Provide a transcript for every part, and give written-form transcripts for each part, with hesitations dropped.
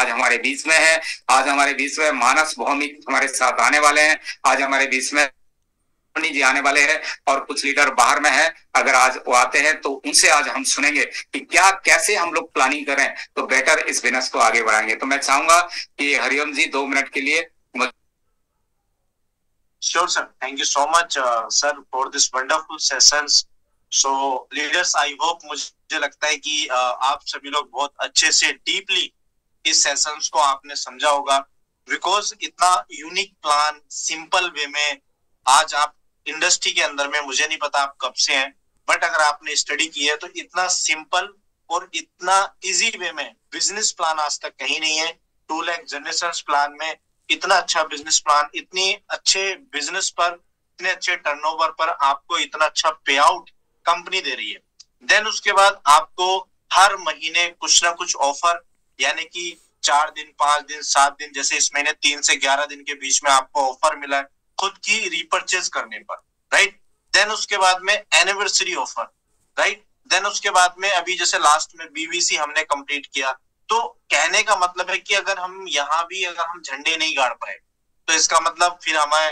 आज हमारे बीच में है। आज हमारे बीच में मानस भौमिक हमारे साथ आने वाले हैं। आज हमारे बीच में जी आने वाले हैं और कुछ लीडर बाहर में है। अगर आज वो आते हैं तो उनसे आज हम सुनेंगे कि क्या कैसे हम लोग प्लानिंग करें तो बेटर इस बिजनेस को आगे बढ़ाएंगे। तो मैं चाहूंगा कि हरिओम जी 2 मिनट के लिए। Sure, sir. Thank you so much, sir, for this wonderful sessions. So, leaders, I hope मुझे लगता है कि आप सभी लोग बहुत अच्छे से डीपली इस सेशंस को आपने समझा होगा, बिकॉज इतना यूनिक प्लान सिंपल वे में आज आप इंडस्ट्री के अंदर में, मुझे नहीं पता आप कब से हैं, बट अगर आपने स्टडी की है तो इतना सिंपल और इतना इजी वे में बिजनेस प्लान आज तक कहीं नहीं है। 2 लाख जनरेशन प्लान में इतना अच्छा बिजनेस प्लान, इतने अच्छे बिजनेस पर, इतने अच्छे टर्नओवर पर आपको इतना अच्छा पे आउट कंपनी दे रही है। देन उसके बाद आपको हर महीने कुछ ना कुछ ऑफर, यानी कि 4 दिन 5 दिन 7 दिन, जैसे इस महीने 3 से 11 दिन के बीच में आपको ऑफर मिला है खुद की रिपर्चेज करने पर, राइट। देन उसके बाद में एनिवर्सरी ऑफर, राइट। देन उसके बाद में अभी जैसे लास्ट में बीवीसी हमने कंप्लीट किया। तो कहने का मतलब है कि अगर हम यहाँ भी अगर हम झंडे नहीं गाड़ पाए तो इसका मतलब फिर हमारे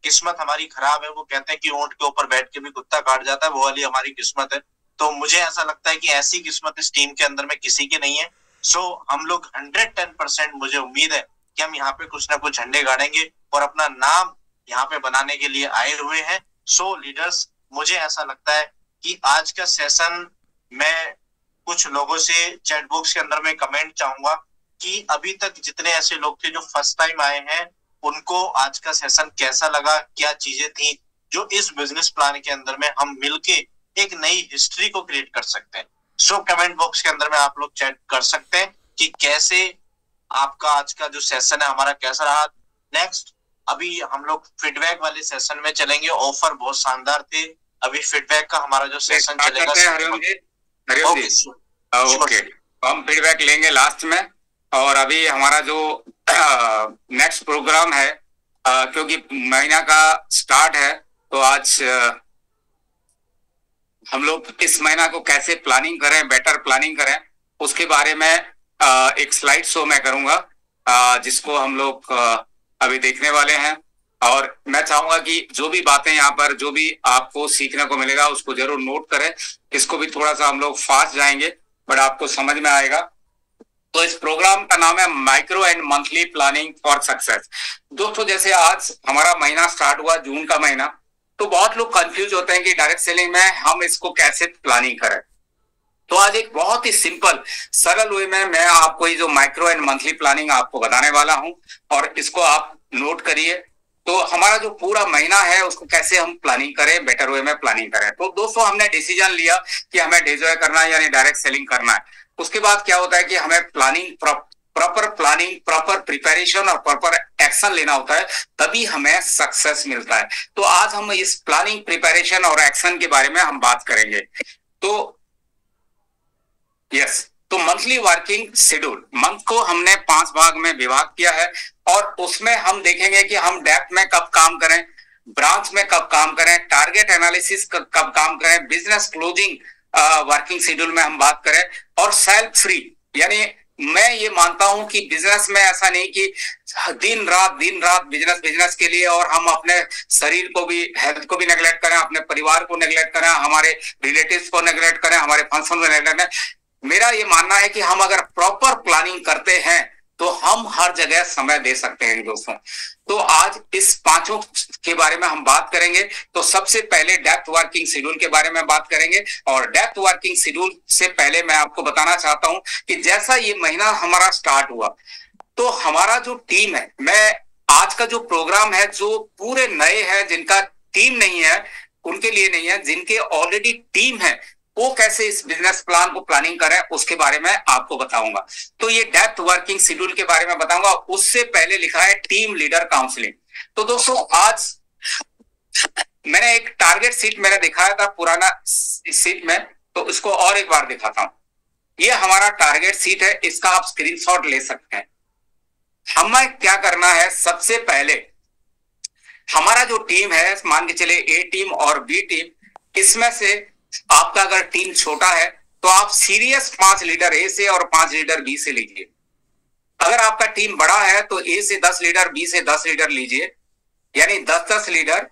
किस्मत हमारी खराब है। वो कहते हैं कि ऊंट के ऊपर बैठ के भी कुत्ता काट जाता है, वो वाली हमारी किस्मत है। तो मुझे ऐसा लगता है कि ऐसी किस्मत इस टीम के अंदर में किसी की नहीं है। सो हम लोग 110% मुझे उम्मीद है कि हम यहाँ पे कुछ ना कुछ झंडे गाड़ेंगे और अपना नाम यहाँ पे बनाने के लिए आए हुए हैं। सो लीडर्स, मुझे ऐसा लगता है कि आज का सेशन मैं कुछ लोगों से चैट बॉक्स के अंदर में कमेंट चाहूंगा कि अभी तक जितने ऐसे लोग थे जो फर्स्ट टाइम आए हैं, उनको आज का सेशन कैसा लगा, क्या चीजें थी जो इस बिजनेस प्लान के अंदर में हम मिलके एक नई हिस्ट्री को क्रिएट कर सकते हैं। सो कमेंट बॉक्स के अंदर में आप लोग चैट कर सकते हैं कि कैसे आपका आज का जो सेशन है हमारा कैसा रहा। नेक्स्ट अभी हम लोग फीडबैक वाले सेशन में चलेंगे। ऑफर बहुत शानदार थे। अभी फीडबैक का हमारा जो सेशन चलेगा, ओके, हम फीडबैक लेंगे लास्ट में। और अभी हमारा जो नेक्स्ट प्रोग्राम है, क्योंकि महीना का स्टार्ट है, तो आज हम लोग इस महीना को कैसे प्लानिंग करें, बेटर प्लानिंग करें, उसके बारे में एक स्लाइड शो मैं करूंगा, जिसको हम लोग अभी देखने वाले हैं। और मैं चाहूंगा कि जो भी बातें यहाँ पर, जो भी आपको सीखने को मिलेगा, उसको जरूर नोट करें। इसको भी थोड़ा सा हम लोग फास्ट जाएंगे, बट आपको समझ में आएगा। तो इस प्रोग्राम का नाम है micro and monthly planning for success. दोस्तों, जैसे आज हमारा महीना स्टार्ट हुआ, जून का महीना, तो बहुत लोग कंफ्यूज होते हैं कि डायरेक्ट सेलिंग में हम इसको कैसे प्लानिंग करें। तो आज एक बहुत ही सिंपल सरल वे में मैं आपको ये जो माइक्रो एंड मंथली प्लानिंग आपको बताने वाला हूं, और इसको आप नोट करिए। तो हमारा जो पूरा महीना है उसको कैसे हम प्लानिंग करें, बेटर वे में प्लानिंग करें। तो दोस्तों, हमने डिसीजन लिया कि हमें डेजॉय करना है, यानी डायरेक्ट सेलिंग करना है। उसके बाद क्या होता है कि हमें प्रॉपर प्लानिंग, प्रॉपर प्रिपरेशन और प्रॉपर एक्शन लेना होता है, तभी हमें सक्सेस मिलता है। तो आज हम इस प्लानिंग, प्रिपरेशन और एक्शन के बारे में हम बात करेंगे। तो यस, तो मंथली वर्किंग शेड्यूल, मंथ को हमने 5 भाग में विभाग किया है, और उसमें हम देखेंगे कि हम डेप्थ में कब काम करें, ब्रांच में कब काम करें, टारगेट एनालिसिस कब काम करें, बिजनेस क्लोजिंग वर्किंग शेड्यूल में हम बात करें, और सेल्फ फ्री। यानी मैं ये मानता हूं कि बिजनेस में ऐसा नहीं कि दिन रात बिजनेस के लिए, और हम अपने शरीर को भी, हेल्थ को भी नेग्लेक्ट करें, अपने परिवार को नेग्लेक्ट करें, हमारे रिलेटिव्स को नेग्लेक्ट करें, हमारे फंक्शन को नेग्लेक्ट करें। मेरा ये मानना है कि हम अगर प्रॉपर प्लानिंग करते हैं तो हम हर जगह समय दे सकते हैं दोस्तों। तो आज इस 5 के बारे में हम बात करेंगे। तो सबसे पहले डेप्थ वर्किंग शेड्यूल के बारे में बात करेंगे, और डेप्थ वर्किंग शेड्यूल से पहले मैं आपको बताना चाहता हूं कि जैसा ये महीना हमारा स्टार्ट हुआ, तो हमारा जो टीम है, मैं आज का जो प्रोग्राम है, जो पूरे नए हैं, जिनका टीम नहीं है, उनके लिए नहीं है, जिनके ऑलरेडी टीम है, वो कैसे इस बिजनेस प्लान को प्लानिंग करें, उसके बारे में आपको बताऊंगा। तो ये डेप्थ वर्किंग शेड्यूल के बारे में बताऊंगा। उससे पहले लिखा है टीम लीडर काउंसलिंग। तो दोस्तों, आज मैंने एक टारगेट सीट मैंने दिखाया था पुराना सीट में, तो इसको और एक बार दिखाता हूं। ये हमारा टारगेट सीट है, इसका आप स्क्रीनशॉट ले सकते हैं। हमें क्या करना है, सबसे पहले हमारा जो टीम है, मान के चले ए टीम और बी टीम, इसमें से आपका अगर टीम छोटा है तो आप सीरियस 5 लीडर ए से और 5 लीडर बी से लीजिए। अगर टीम बड़ा है तो ए से 10 लीडर, बी से 10 लीडर लीजिए, यानी 10-10 लीडर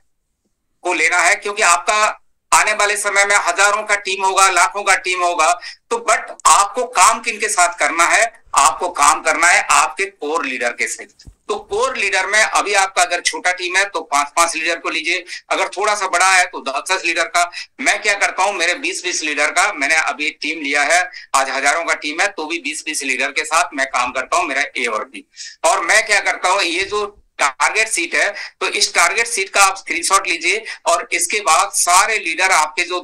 को लेना है, क्योंकि आपका आने वाले समय में हजारों का टीम होगा, लाखों का टीम होगा। तो बट आपको काम किनके साथ करना है? आपको काम करना है आपके कोर लीडर के साथ। तो कोर लीडर में अभी आपका अगर छोटा टीम है तो 5-5 लीडर को लीजिए, अगर थोड़ा सा बड़ा है तो 10-10 लीडर का। मैं क्या करता हूं, मेरे 20-20 लीडर का मैंने अभी टीम लिया है, आज हजारों का टीम है तो भी 20-20 लीडर के साथ मैं काम करता हूं, मेरा ए और बी। और मैं क्या करता हूं, ये जो टारगेट सीट है तो इस टारगेट सीट का आप स्क्रीनशॉट लीजिए और इसके बाद सारे लीडर आपके जो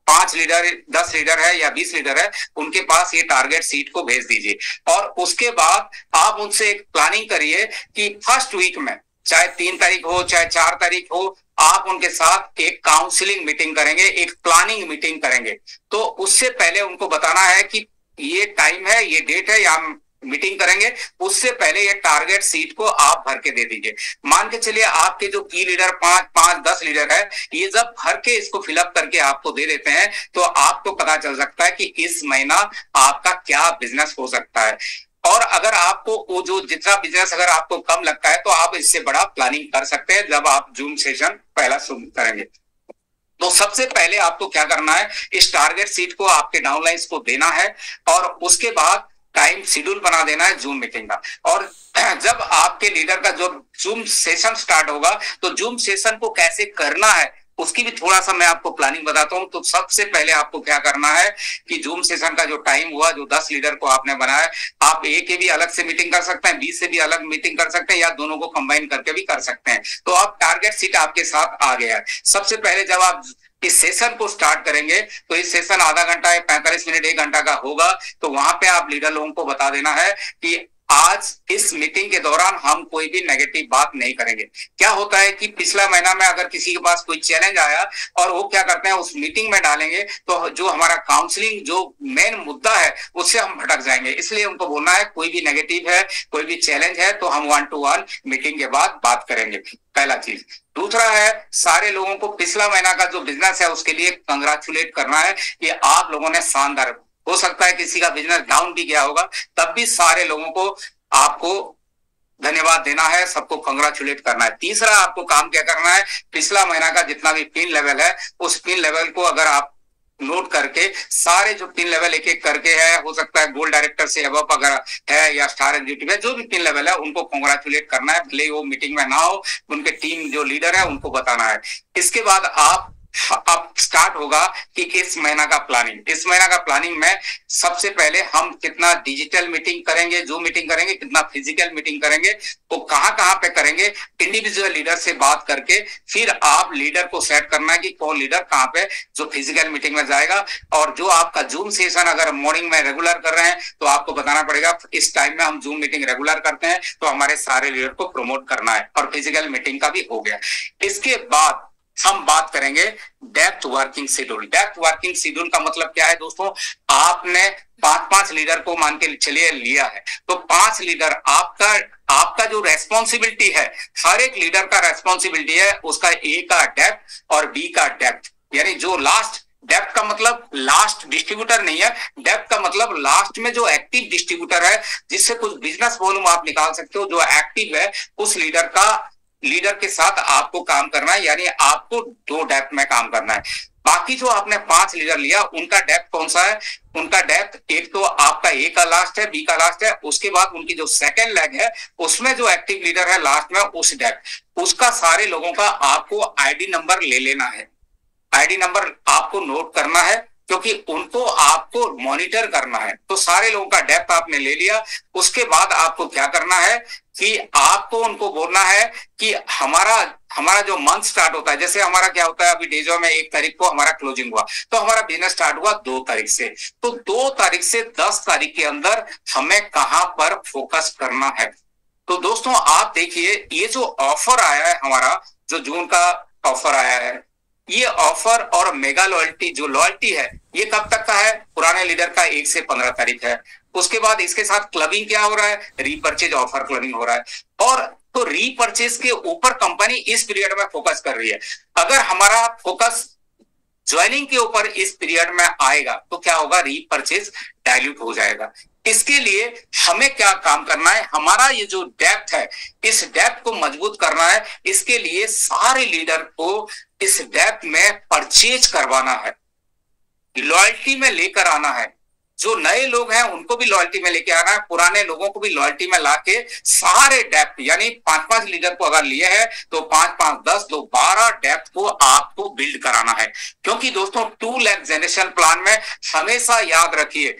5 लीडर, 10 लीडर है या 20 लीडर है, उनके पास ये टारगेट सीट को भेज दीजिए। और उसके बाद आप उनसे एक प्लानिंग करिए कि फर्स्ट वीक में, चाहे 3 तारीख हो चाहे 4 तारीख हो, आप उनके साथ एक काउंसलिंग मीटिंग करेंगे, एक प्लानिंग मीटिंग करेंगे। तो उससे पहले उनको बताना है कि ये टाइम है, ये डेट है, या मीटिंग करेंगे, उससे पहले ये टारगेट सीट को आप भर के दे दीजिए। मान के चलिए आपके जो की लीडर 5-10 लीडर है, ये जब भर के इसको फिलअप करके आपको दे देते हैं तो आपको पता चल सकता है कि इस महीना आपका क्या बिजनेस हो सकता है। और अगर आपको वो जो जितना बिजनेस अगर आपको कम लगता है तो आप इससे बड़ा प्लानिंग कर सकते हैं जब आप जूम सेशन पहला शुरू करेंगे। तो सबसे पहले आपको क्या करना है, इस टारगेट सीट को आपके डाउनलाइंस को देना है और उसके बाद टाइम शेड्यूल बना देना है जूम मीटिंग का। और जब आपके लीडर का जो जूम सेशन स्टार्ट होगा तो जूम सेशन को कैसे करना है उसकी भी थोड़ा सा मैं आपको प्लानिंग बताता हूं। तो सबसे पहले आपको क्या करना है कि जूम सेशन का जो टाइम हुआ, जो 10 लीडर को आपने बनाया, आप ए के भी अलग से मीटिंग कर सकते हैं, बी से भी अलग मीटिंग कर सकते हैं, या दोनों को कंबाइन करके भी कर सकते हैं। तो आप टारगेट सीट आपके साथ आ गया है। सबसे पहले जब आप इस सेशन को स्टार्ट करेंगे तो इस सेशन आधा घंटा या 45 मिनट 1 घंटा का होगा, तो वहां पे आप लीडर लोगों को बता देना है कि आज इस मीटिंग के दौरान हम कोई भी नेगेटिव बात नहीं करेंगे। क्या होता है कि पिछला महीना में अगर किसी के पास कोई चैलेंज आया और वो क्या करते हैं उस मीटिंग में डालेंगे तो जो हमारा काउंसलिंग जो मेन मुद्दा है उससे हम भटक जाएंगे। इसलिए उनको बोलना है कोई भी नेगेटिव है, कोई भी चैलेंज है तो हम 1-to-1 मीटिंग के बाद बात करेंगे, पहला चीज। दूसरा है, सारे लोगों को पिछला महीना का जो बिजनेस है उसके लिए कंग्रेचुलेट करना है कि आप लोगों ने शानदार, हो सकता है किसी का बिजनेस डाउन भी गया होगा तब भी सारे लोगों को आपको धन्यवाद देना है, सबको कंग्रेचुलेट करना है। तीसरा आपको काम क्या करना है, पिछला महीना का जितना भी पिन लेवल है उस पिन लेवल को अगर आप नोट करके सारे जो पिन लेवल एक एक करके है, हो सकता है गोल्ड डायरेक्टर से अबव अगर है या स्टार एग्जीक्यूटिव है, जो भी पिन लेवल है उनको कांग्रेचुलेट करना है, भले वो मीटिंग में ना हो, उनके टीम जो लीडर है उनको बताना है। इसके बाद आप अब स्टार्ट होगा कि इस महीना का प्लानिंग। इस महीना का प्लानिंग में सबसे पहले हम कितना डिजिटल मीटिंग करेंगे, जो मीटिंग करेंगे, कितना फिजिकल मीटिंग करेंगे, तो कहां पे करेंगे, इंडिविजुअल लीडर से बात करके फिर आप लीडर को सेट करना है कि कौन लीडर कहां पे जो फिजिकल मीटिंग में जाएगा। और जो आपका जूम सेशन अगर मॉर्निंग में रेगुलर कर रहे हैं तो आपको बताना पड़ेगा इस टाइम में हम जूम मीटिंग रेगुलर करते हैं, तो हमारे सारे लीडर को प्रमोट करना है। और फिजिकल मीटिंग का भी हो गया। इसके बाद हम बात करेंगे depth working schedule. Depth working schedule का मतलब क्या है दोस्तों, आपने 5-5 लीडर को मान के चलिए लिया है तो 5 लीडर आपका जो रेस्पॉन्सिबिलिटी है, हर एक लीडर का रेस्पॉन्सिबिलिटी है उसका ए का डेप्थ और बी का डेप्थ, यानी जो लास्ट डेप्थ का मतलब लास्ट डिस्ट्रीब्यूटर नहीं है, डेप्थ का मतलब लास्ट में जो एक्टिव डिस्ट्रीब्यूटर है जिससे कुछ बिजनेस वॉल्यूम आप निकाल सकते हो, जो एक्टिव है उस लीडर के साथ आपको काम करना है, यानी आपको 2 डेप्थ में काम करना है। बाकी जो आपने 5 लीडर लिया उनका डेप्थ कौन सा है, उनका डेप्थ एक तो आपका ए का लास्ट है, बी का लास्ट है, उसके बाद उनकी जो सेकंड लेग है उसमें जो एक्टिव लीडर है लास्ट में उस डेप्थ, उसका सारे लोगों का आपको आईडी नंबर ले लेना है। आईडी नंबर आपको नोट करना है क्योंकि उनको आपको मॉनिटर करना है। तो सारे लोगों का डेप्थ आपने ले लिया, उसके बाद आपको क्या करना है कि आपको उनको बोलना है कि हमारा जो मंथ स्टार्ट होता है, जैसे हमारा क्या होता है अभी डेजो में 1 तारीख को हमारा क्लोजिंग हुआ तो हमारा बिजनेस स्टार्ट हुआ 2 तारीख से, तो 2 तारीख से 10 तारीख के अंदर हमें कहां पर फोकस करना है। तो दोस्तों आप देखिए ये जो ऑफर आया है, हमारा जो जून का ऑफर आया है, ये ऑफर और मेगा लॉयल्टी जो लॉयल्टी है ये कब तक का है, पुराने लीडर का 1 से 15 तारीख है। उसके बाद इसके साथ क्लबिंग क्या हो रहा है, रीपर्चेज ऑफर क्लबिंग हो रहा है। और तो रीपर्चेज के ऊपर कंपनी इस पीरियड में फोकस कर रही है। अगर हमारा फोकस ज्वाइनिंग के ऊपर इस पीरियड में आएगा तो क्या होगा, रीपर्चेज डाइल्यूट हो जाएगा। इसके लिए हमें क्या काम करना है, हमारा ये जो डेप्थ है इस डेप्थ को मजबूत करना है। इसके लिए सारे लीडर को इस डेप्थ में परचेज करवाना है, लॉयल्टी में लेकर आना है। जो नए लोग हैं उनको भी लॉयल्टी में लेके आना है, पुराने लोगों को भी लॉयल्टी में लाके सारे डेप्थ, यानी 5-5 लीडर को अगर लिए है तो 5-5 10 तो 12 डेप्थ को आपको बिल्ड कराना है। क्योंकि दोस्तों 2 लाख जनरेशन प्लान में हमेशा याद रखिए,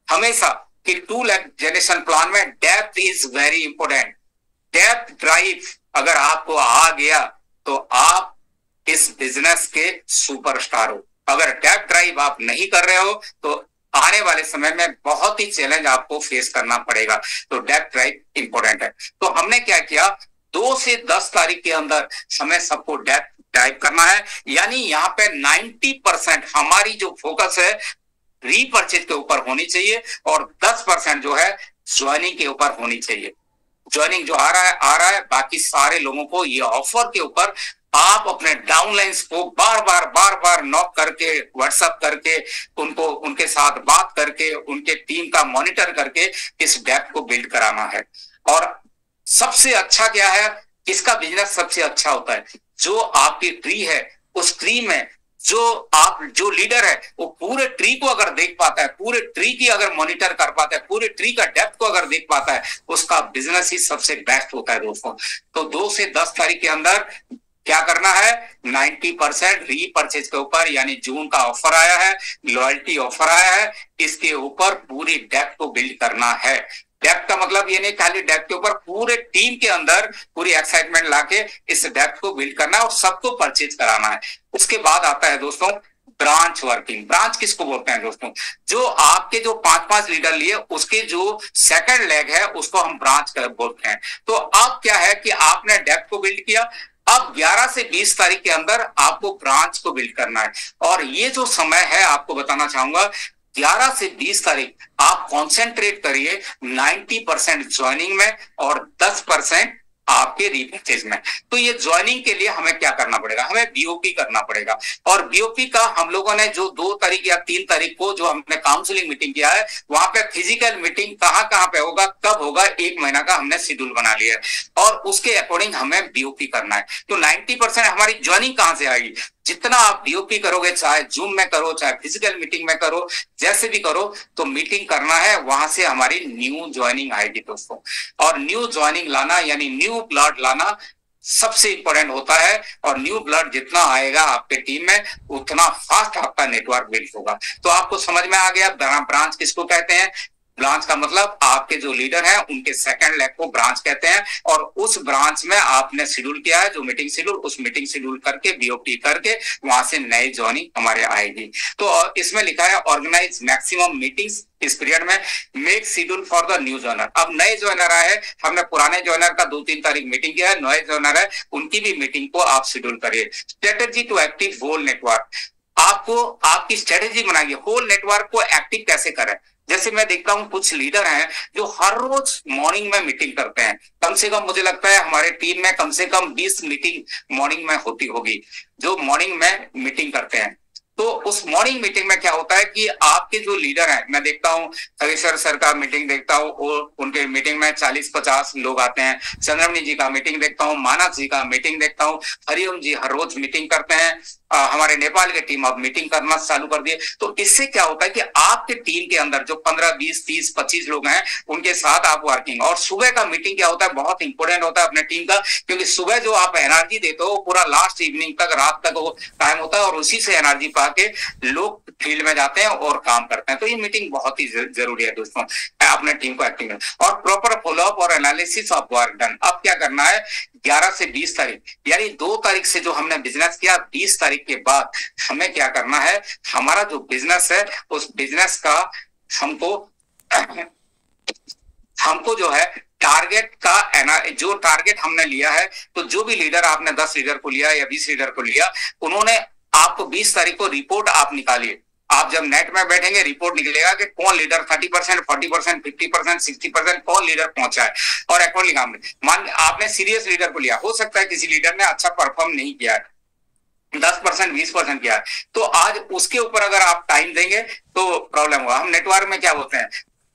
हमेशा कि 2 लाख जनरेशन प्लान में depth is very important. Depth drive अगर आपको आ गया तो आप इस बिजनेस के सुपरस्टार हो। अगर डेप्थ ड्राइव आप नहीं कर रहे हो तो आने वाले समय में बहुत ही चैलेंज आपको फेस करना पड़ेगा। तो डेप्थ ड्राइव इंपॉर्टेंट है। तो हमने क्या किया, 2 से 10 तारीख के अंदर हमें सबको डेप्थ ड्राइव करना है। यानी यहाँ पे 90% हमारी जो फोकस है रीपरचेज के ऊपर होनी चाहिए और 10% जो है ज्वाइनिंग के ऊपर होनी चाहिए। ज्वाइनिंग जो आ रहा है, बाकी सारे लोगों को ये ऑफर के ऊपर आप अपने डाउनलाइंस को बार बार नॉक करके, व्हाट्सएप करके, उनको उनके साथ बात करके, उनके टीम का मॉनिटर करके इस डेप्थ को बिल्ड कराना है। और सबसे अच्छा क्या है, किसका बिजनेस सबसे अच्छा होता है, जो आपकी ट्री है उस ट्री में जो लीडर है वो पूरे ट्री को अगर देख पाता है, पूरे ट्री की अगर मॉनिटर कर पाता है, पूरे ट्री का डेप्थ को अगर देख पाता है, उसका बिजनेस ही सबसे बेस्ट होता है दोस्तों। तो 2 से 10 तारीख के अंदर क्या करना है, 90% रीपरचेज के ऊपर, यानी जून का ऑफर आया है, लॉयल्टी ऑफर आया है, इसके ऊपर पूरी डेप्थ को बिल्ड करना है। डेप्थ का मतलब ये नहीं खाली डेप्थ के ऊपर, पूरे टीम के अंदर पूरी एक्साइटमेंट लाके इस डेप्थ को बिल्ड करना है और सबको परचेज कराना है। उसके बाद आता है दोस्तों ब्रांच वर्किंग। ब्रांच किसको बोलते हैं दोस्तों, जो आपके जो 5-5 लीडर लिए उसके जो सेकंड लेग है उसको हम ब्रांच बोलते हैं। तो अब क्या है कि आपने डेप्थ को बिल्ड किया, अब 11 से 20 तारीख के अंदर आपको ब्रांच को बिल्ड करना है। और ये जो समय है आपको बताना चाहूंगा, 11 से 20 तारीख आप कॉन्सेंट्रेट करिए 90% ज्वाइनिंग में और 10% आपके रीपरचेज में। तो ये ज्वाइनिंग के लिए हमें क्या करना पड़ेगा, हमें बीओपी करना पड़ेगा। और बीओपी का हम लोगों ने जो 2 तारीख या 3 तारीख को जो हमने काउंसलिंग मीटिंग किया है, वहां पे फिजिकल मीटिंग कहां पे होगा, कब होगा, 1 महीना का हमने शेड्यूल बना लिया है और उसके अकॉर्डिंग हमें बीओपी करना है। तो 90% हमारी ज्वाइनिंग कहां से आएगी, जितना आप बीओपी करोगे, चाहे जूम में करो, चाहे फिजिकल मीटिंग में करो, जैसे भी करो, तो मीटिंग करना है, वहां से हमारी न्यू ज्वाइनिंग आएगी दोस्तों। और न्यू ज्वाइनिंग लाना यानी न्यू ब्लड लाना सबसे इंपॉर्टेंट होता है। और न्यू ब्लड जितना आएगा आपके टीम में उतना फास्ट आपका नेटवर्क बिल्ड होगा। तो आपको समझ में आ गया ब्रांच किसको कहते हैं। ब्रांच का मतलब आपके जो लीडर हैं उनके सेकंड लेग को ब्रांच कहते हैं। और उस ब्रांच में आपने शेड्यूल किया है जो मीटिंग शेड्यूल, उस मीटिंग शेड्यूल करके बीओपी करके वहां से नई ज्वाइनिंग हमारे आएगी। तो इसमें लिखा है ऑर्गेनाइज मैक्सिमम मीटिंग्स इस पीरियड में, make schedule for the new joiner. अब नए ज्वाइनर आए, हमने पुराने ज्वाइनर का 2-3 तारीख मीटिंग किया है, नए ज्वाइनर है उनकी भी मीटिंग को आप शेड्यूल करिए। Strategy to active whole network, आपको आपकी स्ट्रेटेजी बनाइए, होल नेटवर्क को एक्टिव कैसे करें। जैसे मैं देखता हूं कुछ लीडर हैं जो हर रोज मॉर्निंग में मीटिंग करते हैं, कम से कम मुझे लगता है हमारे टीम में कम से कम 20 मीटिंग मॉर्निंग में होती होगी, जो मॉर्निंग में मीटिंग करते हैं। तो उस मॉर्निंग मीटिंग में क्या होता है कि आपके जो लीडर हैं, मैं देखता हूँ हरीश्वर सर का मीटिंग देखता हूँ, उनके मीटिंग में 40-50 लोग आते हैं। चंद्रमणि जी का मीटिंग देखता हूँ, मानस जी का मीटिंग देखता हूँ, हरिओम जी हर रोज मीटिंग करते हैं। हमारे नेपाल की टीम अब मीटिंग करना चालू कर दिए। तो इससे क्या होता है कि आपके टीम के अंदर जो 15, 20, 30, 25 लोग हैं उनके साथ आप वर्किंग। और सुबह का मीटिंग क्या होता है, बहुत इंपॉर्टेंट होता है अपने टीम का, क्योंकि सुबह जो आप एनर्जी देते हो पूरा लास्ट इवनिंग तक, रात तक वो टाइम होता है और उसी से एनर्जी पाके लोग फील्ड में जाते हैं और काम करते हैं। तो ये मीटिंग बहुत ही जरूरी है दोस्तों, अपने टीम को एक्टिव और प्रॉपर फॉलोअप और एनालिसिस ऑफ वर्क डन। अब क्या करना है, 11 से 20 तारीख यानी 2 तारीख से जो हमने बिजनेस किया, 20 तारीख के बाद हमें क्या करना है, हमारा जो बिजनेस है उस बिजनेस का हमको जो है टारगेट का जो टारगेट हमने लिया है, तो जो भी लीडर आपने 10 लीडर को लिया या 20 लीडर को लिया, उन्होंने आपको 20 तारीख को रिपोर्ट आप निकालिए। आप जब नेट में बैठेंगे रिपोर्ट निकलेगा कि कौन लीडर 30%, 40%, 50%, 60% कौन लीडर पहुंचा है। और अकॉर्डिंग मान आपने सीरियस लीडर को लिया, हो सकता है किसी लीडर ने अच्छा परफॉर्म नहीं किया है, 10%, 20% किया है, तो आज उसके ऊपर अगर आप टाइम देंगे तो प्रॉब्लम होगा। हम नेटवर्क में क्या बोलते हैं,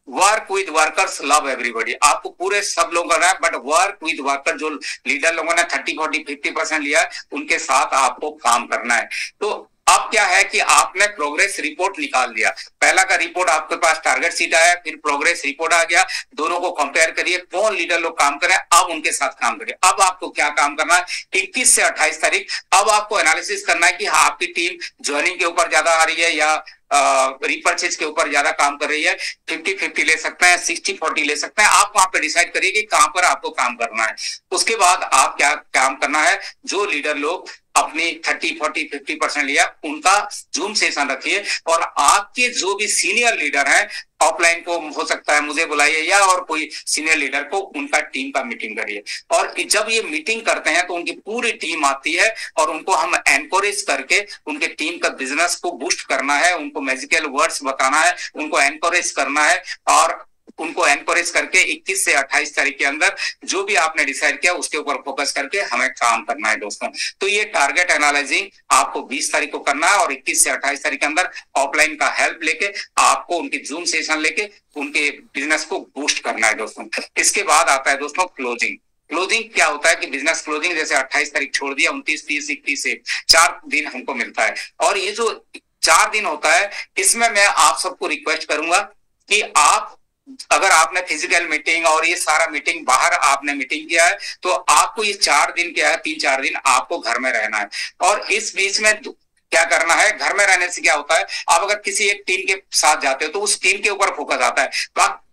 work with workers, love everybody, आपको पूरे सब लोग करना है, बट वर्क विद वर्कर, जो लीडर लोगों ने 30-40-50% लिया है उनके साथ आपको काम करना है। तो अब क्या है कि आपने प्रोग्रेस रिपोर्ट निकाल दिया, पहला का रिपोर्ट आपके पास टारगेट सीट आया, फिर प्रोग्रेस रिपोर्ट आ गया, दोनों को कंपेयर करिए कौन लीडर लोग काम करें, अब उनके साथ काम करिए। अब आपको क्या काम करना है, 21 से 28 तारीख, अब आपको एनालिसिस करना है कि हाँ आपकी टीम ज्वाइनिंग के ऊपर ज्यादा आ रही है या रिपर्चेज के ऊपर ज्यादा काम कर रही है, 50-50 ले सकते हैं, 60-40 ले सकते हैं, आप वहां पे डिसाइड करिए कि कहां पर आपको काम करना है। उसके बाद आप क्या काम करना है, जो लीडर लोग अपनी 30-40-50% लिया उनका जूम सेशन रखिए, और आपके जो भी सीनियर लीडर हैं ऑफलाइन को हो सकता है मुझे बुलाइए, या और कोई सीनियर लीडर को, उनका टीम का मीटिंग करिए। और जब ये मीटिंग करते हैं तो उनकी पूरी टीम आती है और उनको हम एनकरेज करके उनके टीम का बिजनेस को बूस्ट करना है, उनको मैजिकल वर्ड्स बताना है, उनको एनकरेज करना है, और उनको एनकरेज करके 21 से 28 तारीख के अंदर जो भी आपने डिसाइड किया उसके ऊपर फोकस करके हमें काम करना है दोस्तों। तो ये टारगेट एनालाइजिंग आपको 20 तारीख को करना है, और 21 से 28 तारीख के अंदर ऑफलाइन का हेल्प लेके आपको उनकी जूम सेशन लेके उनके बिजनेस को बूस्ट करना है दोस्तों। इसके बाद आता है दोस्तों क्लोजिंग। क्लोजिंग क्या होता है कि बिजनेस क्लोजिंग जैसे 28 तारीख छोड़ दिया, 29, 30, 31 से 4 दिन हमको मिलता है, और ये जो 4 दिन होता है इसमें मैं आप सबको रिक्वेस्ट करूंगा कि आप, अगर आपने फिजिकल मीटिंग और ये सारा मीटिंग बाहर आपने मीटिंग किया है तो आपको ये 4 दिन क्या है, 3-4 दिन आपको घर में रहना है। और इस बीच में क्या करना है, घर में रहने से क्या होता है, आप अगर किसी एक टीम के साथ जाते हो तो उस टीम के ऊपर फोकस आता है,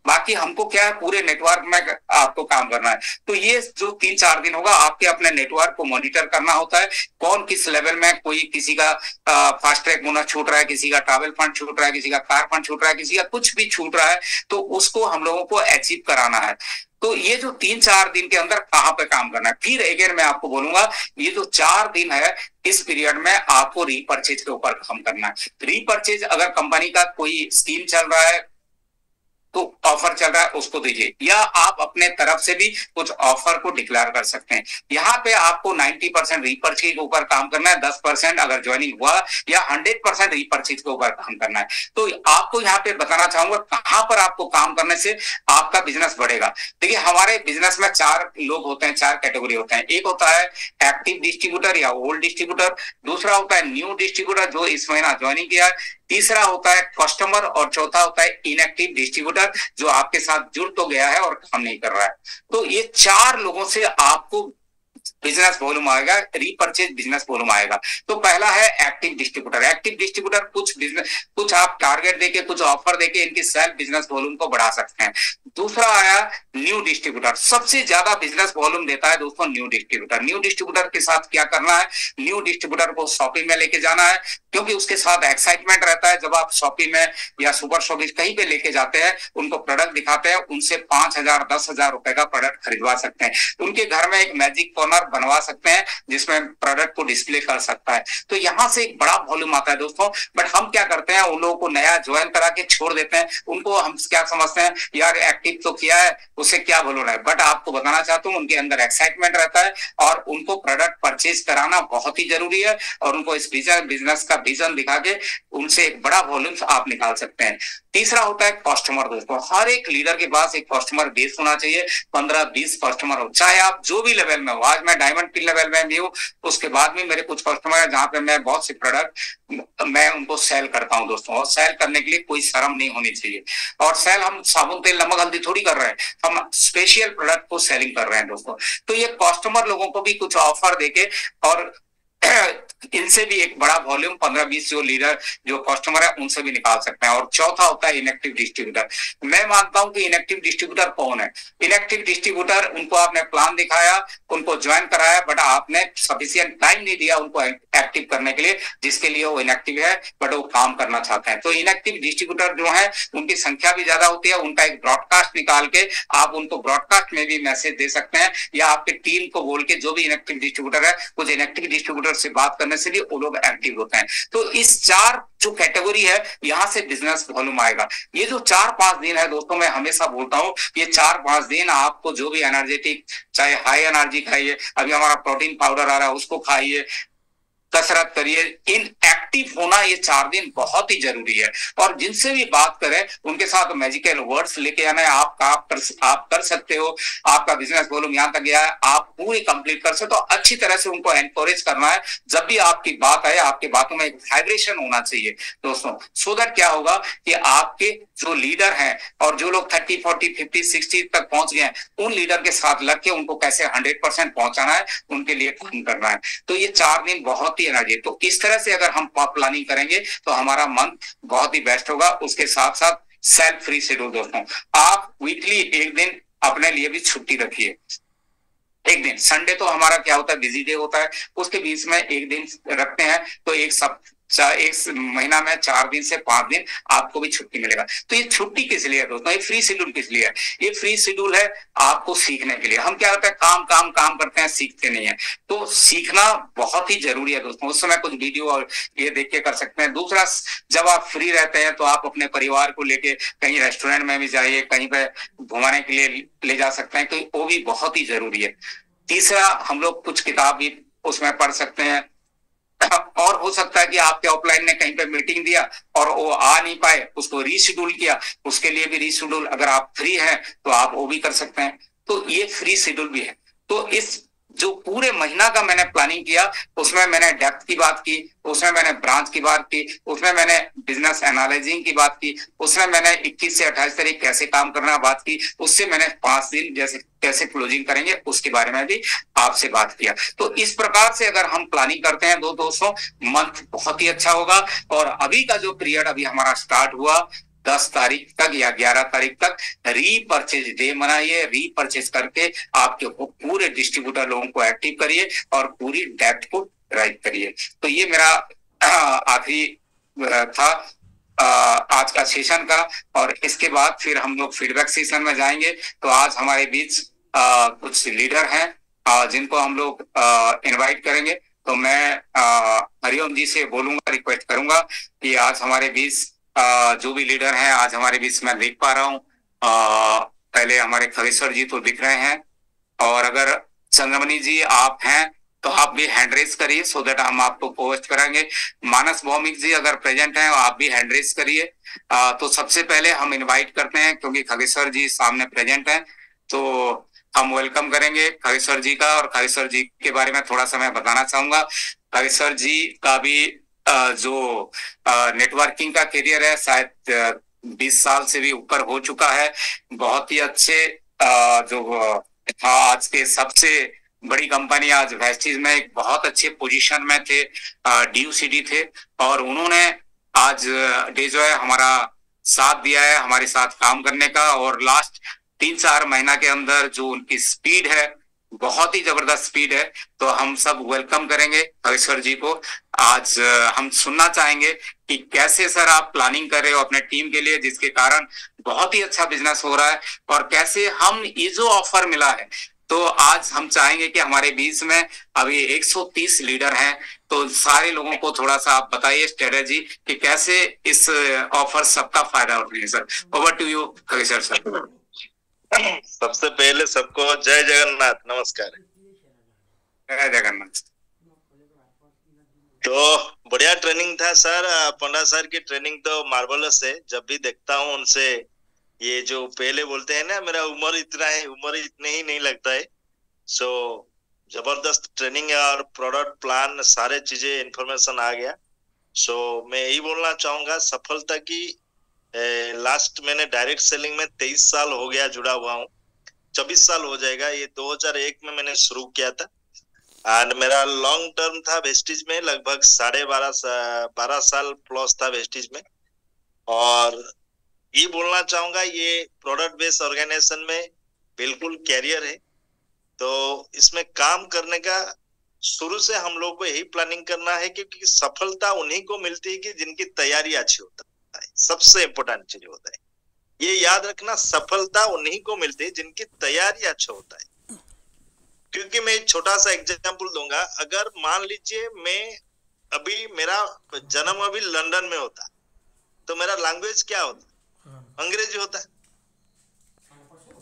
बाकी हमको क्या है पूरे नेटवर्क में आपको काम करना है। तो ये जो 3-4 दिन होगा आपके अपने नेटवर्क को मॉनिटर करना होता है, कौन किस लेवल में, कोई किसी का फास्ट ट्रैक बोनस छूट रहा है, किसी का ट्रैवल फंड छूट रहा है, किसी का कार फंड छूट रहा है, किसी का कुछ भी छूट रहा है, तो उसको हम लोगों को अचीव कराना है। तो ये जो 3-4 दिन के अंदर कहां पे काम करना है, फिर अगेन मैं आपको बोलूंगा, ये जो 4 दिन है इस पीरियड में आपको रीपर्चेज के ऊपर काम करना है। रीपर्चेज अगर कंपनी का कोई स्कीम चल रहा है तो ऑफर चल रहा है उसको दीजिए, या आप अपने तरफ से भी कुछ ऑफर को डिक्लेयर कर सकते हैं। यहाँ पे आपको 90% रीपर्चेज के ऊपर काम करना है, 10% अगर ज्वाइनिंग हुआ, या 100% रीपर्चेज के ऊपर काम करना है। तो आपको यहाँ पे बताना चाहूंगा कहां पर आपको काम करने से आपका बिजनेस बढ़ेगा। देखिए हमारे बिजनेस में 4 लोग होते हैं, 4 कैटेगरी होते हैं। एक होता है एक्टिव डिस्ट्रीब्यूटर या ओल्ड डिस्ट्रीब्यूटर, दूसरा होता है न्यू डिस्ट्रीब्यूटर जो इस महीना ज्वाइनिंग किया है, तीसरा होता है कस्टमर, और चौथा होता है इनएक्टिव डिस्ट्रीब्यूटर जो आपके साथ जुड़ तो गया है और काम नहीं कर रहा है। तो ये 4 लोगों से आपको बिजनेस वॉल्यूम आएगा, रीपर्चेज बिजनेस वॉल्यूम आएगा। तो पहला है एक्टिव डिस्ट्रीब्यूटर। एक्टिव डिस्ट्रीब्यूटर कुछ आप टारगेट देके, कुछ ऑफर देके इनकी सेल्फ बिजनेस वॉल्यूम को बढ़ा सकते हैं। दूसरा आया न्यू डिस्ट्रीब्यूटर, सबसे ज्यादा बिजनेस वॉल्यूम देता है दोस्तों न्यू डिस्ट्रीब्यूटर। न्यू डिस्ट्रीब्यूटर के साथ क्या करना है, न्यू डिस्ट्रीब्यूटर को शॉपिंग में लेके जाना है, क्योंकि उसके साथ एक्साइटमेंट रहता है। जब आप शॉपिंग में या सुपर शॉपिंग कहीं पे लेके जाते हैं, उनको प्रोडक्ट दिखाते हैं, उनसे 5,000 10,000 रुपए का प्रोडक्ट खरीदवा सकते हैं। उनके घर में एक मैजिक कॉर्नर बनवा सकते हैं जिसमें प्रोडक्ट को डिस्प्ले कर सकता है। तो यहां से एक बड़ा वॉल्यूम आता है दोस्तों। बट हम क्या करते हैं, उन लोगों को नया ज्वाइन करा के छोड़ देते हैं। उनको हम क्या समझते हैं, यार एक्टिव तो किया है उसे क्या वॉल्यूम है। बट आपको बताना चाहता हूं उनके अंदर एक्साइटमेंट रहता है और उनको प्रोडक्ट परचेज कराना बहुत ही जरूरी है, और उनको इस बिजनेस का विजन दिखा के उनसे एक बड़ा वॉल्यूम आप निकाल सकते हैं। तीसरा होता है कस्टमर दोस्तों। हर एक लीडर के पास एक कस्टमर बेस होना चाहिए, 15-20 कस्टमर हो, चाहे आप जो भी लेवल में हो। आज मैं डायमंड के लेवल में भी हूँ, उसके बाद में मेरे कुछ कस्टमर है जहां पे मैं बहुत से प्रोडक्ट मैं उनको सेल करता हूं दोस्तों। और सेल करने के लिए कोई शर्म नहीं होनी चाहिए। और सेल हम साबुन तेल नमक हल्दी थोड़ी कर रहे हैं, हम स्पेशल प्रोडक्ट को सेलिंग कर रहे हैं दोस्तों। तो ये कस्टमर लोगों को भी कुछ ऑफर देके और इनसे भी एक बड़ा वॉल्यूम 15-20 जो लीडर जो कस्टमर है उनसे भी निकाल सकते हैं। और चौथा होता है इनएक्टिव डिस्ट्रीब्यूटर। मैं मानता हूं कि इनएक्टिव डिस्ट्रीब्यूटर कौन है। इनएक्टिव डिस्ट्रीब्यूटर, उनको आपने प्लान दिखाया, उनको ज्वाइन कराया, बट आपने सफिशिएंट टाइम नहीं दिया उनको एक्टिव करने के लिए, जिसके लिए वो इनएक्टिव है बट वो काम करना चाहते हैं। तो इनएक्टिव डिस्ट्रीब्यूटर जो है उनकी संख्या भी ज्यादा होती है। उनका एक ब्रॉडकास्ट निकाल के आप उनको ब्रॉडकास्ट में भी मैसेज दे सकते हैं, या आपके टीम को बोल के जो भी इनएक्टिव डिस्ट्रीब्यूटर है, कुछ इनएक्टिव डिस्ट्रीब्यूटर से बात करने से भी वो लोग एक्टिव होते हैं। तो इस 4 जो कैटेगरी है यहां से बिजनेस वॉल्यूम आएगा। ये जो 4-5 दिन है दोस्तों, मैं हमेशा बोलता हूं ये 4-5 दिन आपको जो भी एनर्जेटिक, चाहे हाई एनर्जी खाइए, अभी हमारा प्रोटीन पाउडर आ रहा है उसको खाइए, कसरत करिए। इन एक्टिव होना ये 4 दिन बहुत ही जरूरी है। और जिनसे भी बात करें उनके साथ मैजिकल वर्ड्स लेके आना है। आप कर सकते हो, आपका बिजनेस वॉल्यूम यहाँ तक गया है, आप पूरी कंप्लीट कर सकते हो। तो अच्छी तरह से उनको एनकरेज करना है। जब भी आपकी बात आए, आपकी बातों में एक वाइब्रेशन होना चाहिए दोस्तों। सो दैट क्या होगा कि आपके जो लीडर हैं और जो लोग 30, 40, 50, 60 तक पहुंच गए हैं, उन लीडर के साथ लग के उनको कैसे 100% पहुंचाना है, उनके लिए काम करना है। तो ये 4 दिन बहुत ही एनर्जी। तो इस तरह से अगर हम प्लानिंग करेंगे तो हमारा मंथ बहुत ही बेस्ट होगा। उसके साथ साथ सेल्फ फ्री शेड्यूल दोस्तों, आप वीकली एक दिन अपने लिए भी छुट्टी रखिए। एक दिन संडे तो हमारा क्या होता है, बिजी डे होता है, उसके बीच में एक दिन रखते हैं। तो एक महीना में 4 दिन से 5 दिन आपको भी छुट्टी मिलेगा। तो ये छुट्टी किस लिए है दोस्तों, ये फ्री शेड्यूल किस लिए है? ये फ्री शेड्यूल है आपको सीखने के लिए। हम क्या होता है, काम काम काम करते हैं, सीखते नहीं है। तो सीखना बहुत ही जरूरी है दोस्तों। उस समय कुछ वीडियो और ये देख के कर सकते हैं। दूसरा, जब आप फ्री रहते हैं तो आप अपने परिवार को लेके कहीं रेस्टोरेंट में भी जाइए, कहीं पे घुमाने के लिए ले जा सकते हैं, तो वो भी बहुत ही जरूरी है। तीसरा, हम लोग कुछ किताब भी उसमें पढ़ सकते हैं। और हो सकता है कि आपके ऑफलाइन ने कहीं पे मीटिंग दिया और वो आ नहीं पाए, उसको रीशेड्यूल किया, उसके लिए भी रीशेड्यूल, अगर आप फ्री हैं तो आप वो भी कर सकते हैं। तो ये फ्री शेड्यूल भी है। तो इस जो पूरे महीना का मैंने प्लानिंग किया, उसमें मैंने डेप्थ की बात की, उसमें मैंने ब्रांच की बात की, उसमें मैंने बिजनेस एनालाइजिंग की बात की, उसमें मैंने 21 से 28 तारीख कैसे काम करना बात की, उससे मैंने 5 दिन जैसे कैसे क्लोजिंग करेंगे उसके बारे में भी आपसे बात किया। तो इस प्रकार से अगर हम प्लानिंग करते हैं दोस्तों, मंथ बहुत ही अच्छा होगा। और अभी का जो पीरियड अभी हमारा स्टार्ट हुआ 10 तारीख तक या 11 तारीख तक, रीपरचेज डे मनाइए। रीपरचेज करके आपके पूरे डिस्ट्रीब्यूटर लोगों को एक्टिव करिए और पूरी डेप्थ को ड्राइव करिए। तो ये मेरा आखिरी था आज का सेशन का। और इसके बाद फिर हम लोग फीडबैक सेशन में जाएंगे। तो आज हमारे बीच कुछ लीडर हैं जिनको हम लोग इनवाइट करेंगे। तो मैं हरिओम जी से बोलूंगा, रिक्वेस्ट करूंगा कि आज हमारे बीच जो भी लीडर हैं आज हमारे बीच में देख पा रहा हूँ। पहले हमारे खगेश्वर जी तो दिख रहे हैं, और अगर चंद्रमणि जी आप हैं तो आप भी हैंड रेस करिए, सो दैट हम आपको पोस्ट करेंगे। मानस भौमिक जी अगर प्रेजेंट हैं आप भी हैंड रेस करिए। तो सबसे पहले हम इनवाइट करते हैं, क्योंकि खगेश्वर जी सामने प्रेजेंट हैं, तो हम वेलकम करेंगे खगेश्वर जी का। और खगेश्वर जी के बारे में थोड़ा सा मैं बताना चाहूंगा। खगेश्वर जी का भी जो नेटवर्किंग का करियर है, शायद 20 साल से भी ऊपर हो चुका है। बहुत ही अच्छे जो आज के सबसे बड़ी कंपनी आज वेस्टीज में एक बहुत अच्छे पोजीशन में थे, DUCD थे, और उन्होंने आज डे जो है हमारा साथ दिया है, हमारे साथ काम करने का। और लास्ट 3-4 महीना के अंदर जो उनकी स्पीड है, बहुत ही जबरदस्त स्पीड है। तो हम सब वेलकम करेंगे खगेश्वर जी को। आज हम सुनना चाहेंगे कि कैसे सर आप प्लानिंग कर रहे हो अपने टीम के लिए, जिसके कारण बहुत ही अच्छा बिजनेस हो रहा है, और कैसे हम ये जो ऑफर मिला है। तो आज हम चाहेंगे कि हमारे बीच में अभी 130 लीडर हैं, तो सारे लोगों को थोड़ा सा आप बताइए स्ट्रेटेजी कि कैसे इस ऑफर सबका फायदा उठाएंगे। Sir, over to you Khageshwar sir. सबसे पहले सबको जय जगन्नाथ, नमस्कार। जय जगन्नाथ। तो बढ़िया ट्रेनिंग था सर, पंडा सर की ट्रेनिंग तो मार्वलस है। जब भी देखता हूँ उनसे, ये जो पहले बोलते हैं ना मेरा उम्र इतना है, उम्र इतने ही नहीं लगता है। सो जबरदस्त ट्रेनिंग है और प्रोडक्ट प्लान सारे चीजें इंफॉर्मेशन आ गया। सो मैं यही बोलना चाहूंगा, सफलता की लास्ट मैंने डायरेक्ट सेलिंग में 23 साल हो गया जुड़ा हुआ हूँ, 24 साल हो जाएगा। ये 2001 में मैंने शुरू किया था, एंड मेरा लॉन्ग टर्म था वेस्टीज में, लगभग 12.5 साल प्लस था वेस्टीज में। और ये बोलना चाहूंगा, ये प्रोडक्ट बेस्ड ऑर्गेनाइजेशन में बिल्कुल कैरियर है। तो इसमें काम करने का शुरू से हम लोग को यही प्लानिंग करना है, क्योंकि सफलता उन्हीं को मिलती है कि जिनकी तैयारी अच्छी होता है। सबसे इम्पोर्टेंट चीज होता है ये याद रखना, सफलता उन्हीं को मिलती है जिनकी तैयारी अच्छा होता है। क्योंकि मैं एक छोटा सा एग्जांपल दूंगा, अगर मान लीजिए मैं अभी मेरा जन्म अभी लंदन में होता, तो मेरा लैंग्वेज क्या होता, अंग्रेजी होता।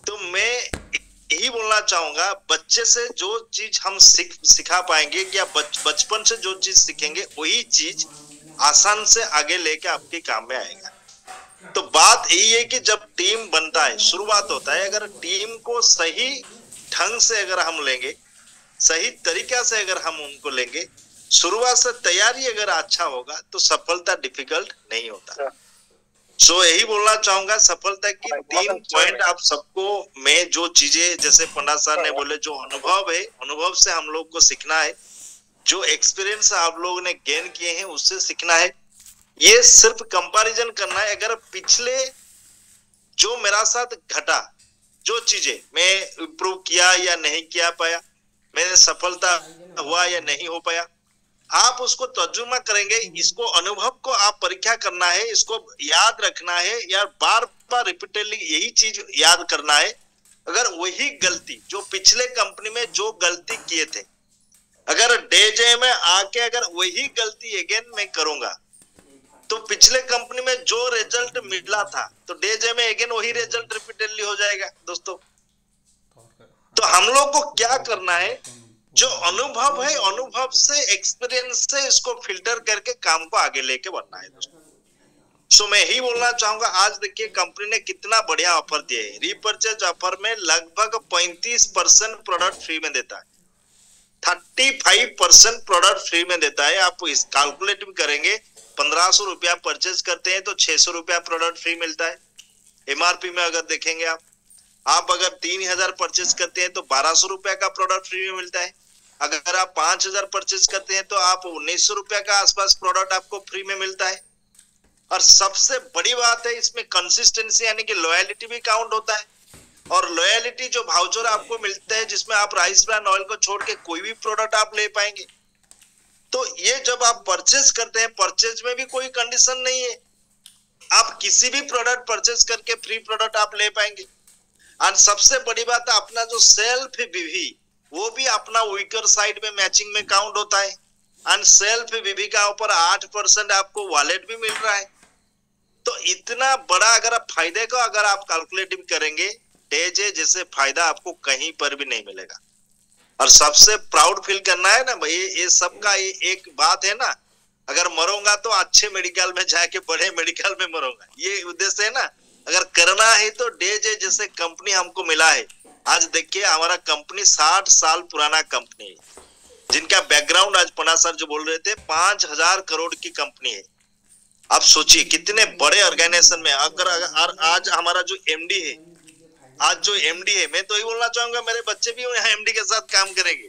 तो मैं यही बोलना चाहूंगा, बच्चे से जो चीज हम सिखा पाएंगे या बचपन से जो चीज सीखेंगे वही चीज आसान से आगे लेके आपके काम में आएगा। तो बात यही है कि जब टीम बनता है, शुरुआत होता है, अगर टीम को सही ढंग से अगर हम लेंगे, सही तरीका से अगर हम उनको लेंगे, शुरुआत से तैयारी अगर अच्छा होगा तो सफलता डिफिकल्ट नहीं होता। सो यही बोलना चाहूंगा, सफलता की 3 पॉइंट आप सबको, मैं जो चीजें जैसे पंडा सर ने बोले, जो अनुभव है, अनुभव से हम लोग को सीखना है, जो एक्सपीरियंस आप लोगों ने गेन किए हैं उससे सीखना है। ये सिर्फ कंपैरिजन करना है। अगर पिछले जो मेरा साथ घटा, जो चीजें मैं इम्प्रूव किया या नहीं किया पाया, मेरे सफलता हुआ या नहीं हो पाया, आप उसको तर्जुमा करेंगे, इसको अनुभव को आप परीक्षा करना है, इसको याद रखना है या बार बार रिपीटेडली यही चीज याद करना है। अगर वही गलती जो पिछले कंपनी में जो गलती किए थे, अगर डे में आके अगर वही गलती अगेन मैं करूंगा तो पिछले कंपनी में जो रिजल्ट मिला था तो डे में अगेन वही रिजल्ट रिपीटेडली हो जाएगा दोस्तों। तो हम लोग को क्या करना है, जो अनुभव है, अनुभव से, एक्सपीरियंस से इसको फिल्टर करके काम को आगे लेके बढ़ना है दोस्तों। सो मैं ही बोलना चाहूंगा, आज देखिए कंपनी ने कितना बढ़िया ऑफर दिया है। रीपर्चेज ऑफर में लगभग 35% प्रोडक्ट फ्री में देता है, 35% प्रोडक्ट फ्री में देता है। आप इस कैलकुलेट भी करेंगे, 1500 रुपया परचेज करते हैं तो 600 रुपया प्रोडक्ट फ्री मिलता है। एमआरपी में अगर देखेंगे आप अगर 3000 परचेज करते हैं तो 1200 रुपया का प्रोडक्ट फ्री में मिलता है। अगर आप 5000 परचेज करते हैं तो आप 1900 रुपया का आसपास प्रोडक्ट आपको फ्री में मिलता है। और सबसे बड़ी बात है इसमें कंसिस्टेंसी, यानी कि लॉयलिटी भी काउंट होता है। और लॉयलिटी जो वाउचर आपको मिलता है, जिसमें आप राइस ब्रांड ऑयल को छोड़ के कोई भी प्रोडक्ट आप ले पाएंगे। तो ये जब आप परचेज करते हैं, परचेज में भी कोई कंडीशन नहीं है, आप किसी भी प्रोडक्ट परचेज करके फ्री प्रोडक्ट आप ले पाएंगे। और सबसे बड़ी बात है, अपना जो सेल्फ बीवी वो भी अपना वीकर साइड में मैचिंग में काउंट होता है। और सेल्फ बीवी का ऊपर 8% आपको वॉलेट भी मिल रहा है। तो इतना बड़ा अगर आप फायदे को अगर आप कैलकुलेटिव करेंगे, डे जैसे फायदा आपको कहीं पर भी नहीं मिलेगा। और सबसे प्राउड फील करना है ना भाई, ये सबका ये एक बात है ना, अगर मरूंगा तो अच्छे मेडिकल में जाके बड़े मेडिकल में मरूंगा, ये उद्देश्य है ना। अगर करना है तो डे जैसे कंपनी हमको मिला है। आज देखिए हमारा कंपनी 60 साल पुराना कंपनी है, जिनका बैकग्राउंड आज पन्ना सर जो बोल रहे थे 5000 करोड़ की कंपनी है। आप सोचिए कितने बड़े ऑर्गेनाइजेशन में अगर आज हमारा जो एमडी है, आज जो एमडी है, मैं तो ये बोलना चाहूंगा मेरे बच्चे भी यहाँ एमडी के साथ काम करेंगे।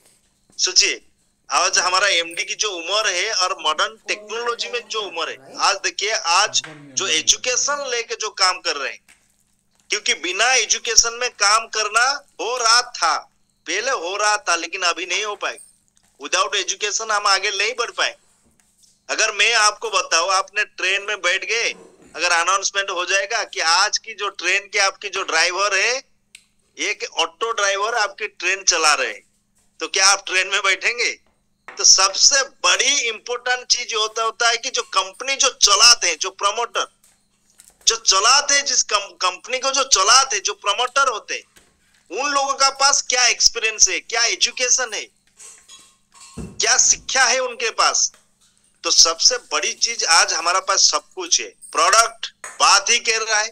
सोचिए आज हमारा एमडी की जो उम्र है और मॉडर्न टेक्नोलॉजी में जो उम्र है, आज देखिए आज जो एजुकेशन लेके जो काम कर रहे हैं, क्योंकि बिना एजुकेशन में काम करना हो रहा था, पहले हो रहा था, लेकिन अभी नहीं हो पाएगा। विदाउट एजुकेशन हम आगे नहीं बढ़ पाए। अगर मैं आपको बताऊं, आपने ट्रेन में बैठ गए, अगर अनाउंसमेंट हो जाएगा कि आज की जो ट्रेन के आपकी जो ड्राइवर है, एक ऑटो ड्राइवर आपकी ट्रेन चला रहे हैं, तो क्या आप ट्रेन में बैठेंगे? तो सबसे बड़ी इंपॉर्टेंट चीज होता है कि जो कंपनी जो चलाते हैं, जो प्रमोटर जो चलाते हैं, जिस कंपनी को जो चलाते हैं, जो प्रमोटर होते हैं, उन लोगों का पास क्या एक्सपीरियंस है, क्या एजुकेशन है, क्या शिक्षा है उनके पास। तो सबसे बड़ी चीज आज हमारा पास सब कुछ है। प्रोडक्ट बात ही कर रहा है,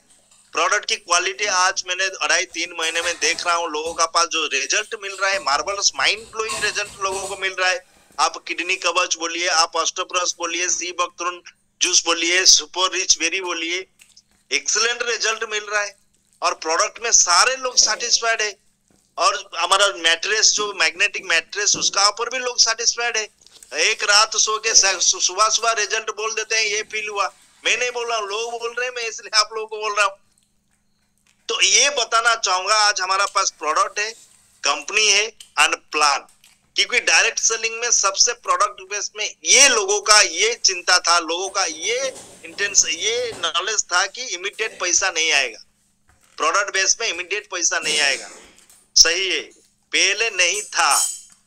प्रोडक्ट की क्वालिटी आज मैंने 2.5-3 महीने में देख रहा हूँ, लोगों का पास जो रिजल्ट मिल रहा है, मार्वलस माइंड ब्लोइंग रिजल्ट लोगों को मिल रहा है। आप किडनी कवच बोलिए, आप ऑस्टोप्रोस बोलिए, सी बकथ्रोन जूस बोलिए, सुपर रिच बेरी बोलिए, एक्सीलेंट रिजल्ट मिल रहा है। और प्रोडक्ट में सारे लोग सेटिस्फाइड है। और हमारा मैट्रेस जो मैग्नेटिक मैट्रेस, उसका ऊपर भी लोग सेटिस्फाइड है। एक रात सो के सुबह रिजल्ट बोल देते हैं, ये फील हुआ। मैं नहीं बोल रहा हूँ, लोग बोल रहे हैं, मैं इसलिए आप लोगों को बोल रहा हूँ। तो ये बताना चाहूंगा, आज हमारा पास प्रोडक्ट है, कंपनी है एंड प्लान। क्योंकि डायरेक्ट सेलिंग में सबसे प्रोडक्ट बेस में ये लोगों का ये चिंता था, लोगों का ये इंटेंस, ये नॉलेज था कि इमीडिएट पैसा नहीं आएगा, प्रोडक्ट बेस में इमीडिएट पैसा नहीं आएगा। सही है, पहले नहीं था।